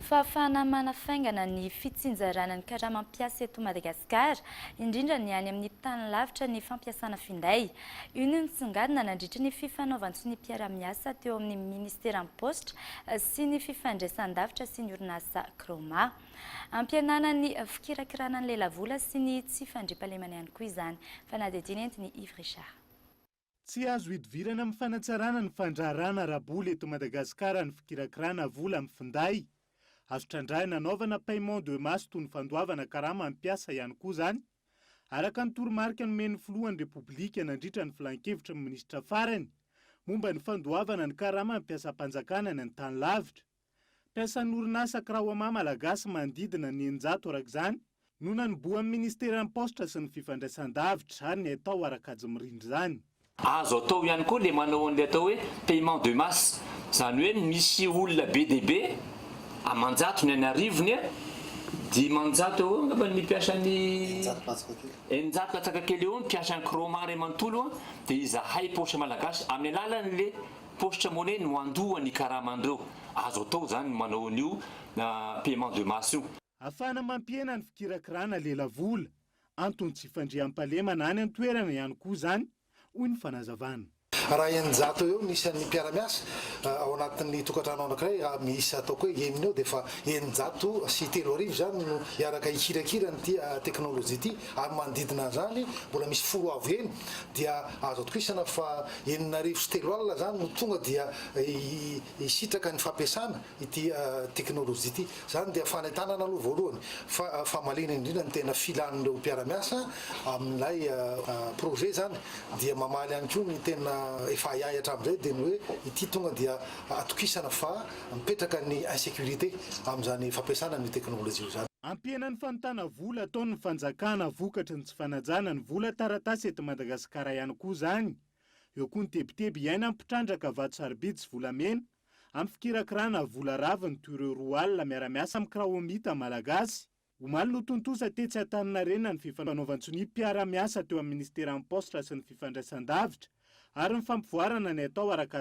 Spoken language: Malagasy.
Fahafahana manafaingana ny fitsinjarana ny karamanmpiasa eto Madagasikara, indrindra ny any amin'ny tany lavitra ny fampiasana finday. Io no nitsongadina nandritra ny fifanaovantsy ny mpiara-miasa teo amin'ny Ministeran'ny Postra sy ny fifandraisan-davitra sy ny orinasa Croma. Ampianana ny fikirakirana ny lelavola sy ny tsy fandriampahalemana ihany koa izany. Fanadihadiana entiny Yves Richard. Tsy azo hidivirana amin'ny fanatsarana ny fandraharana rabola eto Madagasikara ny fikirakirana vola amin'ny finday. Azo trandrahina anaovana paiement de masse toy ny fandoavana karama ampiasa ihany koa izany. Araka ny toromarika nomen'ny filohan'ny Repoblika nandritra ny filan-kevitra ny minisitra farany momba ny fandoavana ny karama ampiasam-panjakana ny tany lavitra. Mpiasan'ny orinasa Croma malagasy manodidina ny 900 arak'izany no nanomboan'ny Ministeran'ny Postra sy ny fifandraisan-davitra ary ny atao arak'ajy mirindra izany. Azo atao ihany koa le manao an'ilay atao hoe paiement de masse, izany hoe misy olona be dia be amanjato ny any arivony dimanjato eo angamba ny mpiasa ny eninjato latsaka kely eo mpiasa ny Croma Ray manontolo dia izahay postra malagasy amin'ny alalan'le postra monnaie no andohany karama andreo. Azo atao zany manao an'io paiement de masse io. Ahafahana mampiena ny fikirakirana lelavola antony tsy fandriam-pahalemana any an-toerana ihany koa izany hoy ny fanazavana. Raha eninjato eo ny isan'ny mpiara-miasa ao anatin'ny tokantrano anankiray misy ataoko hoe eminy eo dia efa eninjato sy 3 arivo zany no iaraka ikirakira nyty teknôlôjia ity ary manodidina zany mbola misy 10 avo eny dia azo atokisana fa 9 sy 3 alina zany no tonga dia isitraka ny fampiasana ity teknôlôjia ity. Zany dia fanentanana aloha voalohany fa malina indrindra ny tena filan'ireo mpiara-miasa amin'ilay projet zany dia mamaly ihany koa ny tena efa iahatra amin'izay dia ny hoe ity tonga dia atokisana fa mipetraka ny insécurité amin'izany fampiasana ny teknôlôjia izany. Ampienan'ny fanontana vola ataon'ny fanjakana vokatry ny tsy fanajana ny vola taratasy eto Madagasikara ihany koa izany. Eo koa ny tebiteby iaina mipitrandraka vato-sarobidy sy volamena amin'ny fikirakirana vola raviny toy ireo roa alina miara-miasa amin'ny kraomita malagasy. Omaly no tontosa tetsy Antaninarenina ny fifanaovantsony mpiara-miasa teo amin'ny Ministeran'ny Postra sy ny fifandraisan-davitra ary ny fampivoarana ny atao arak'ajy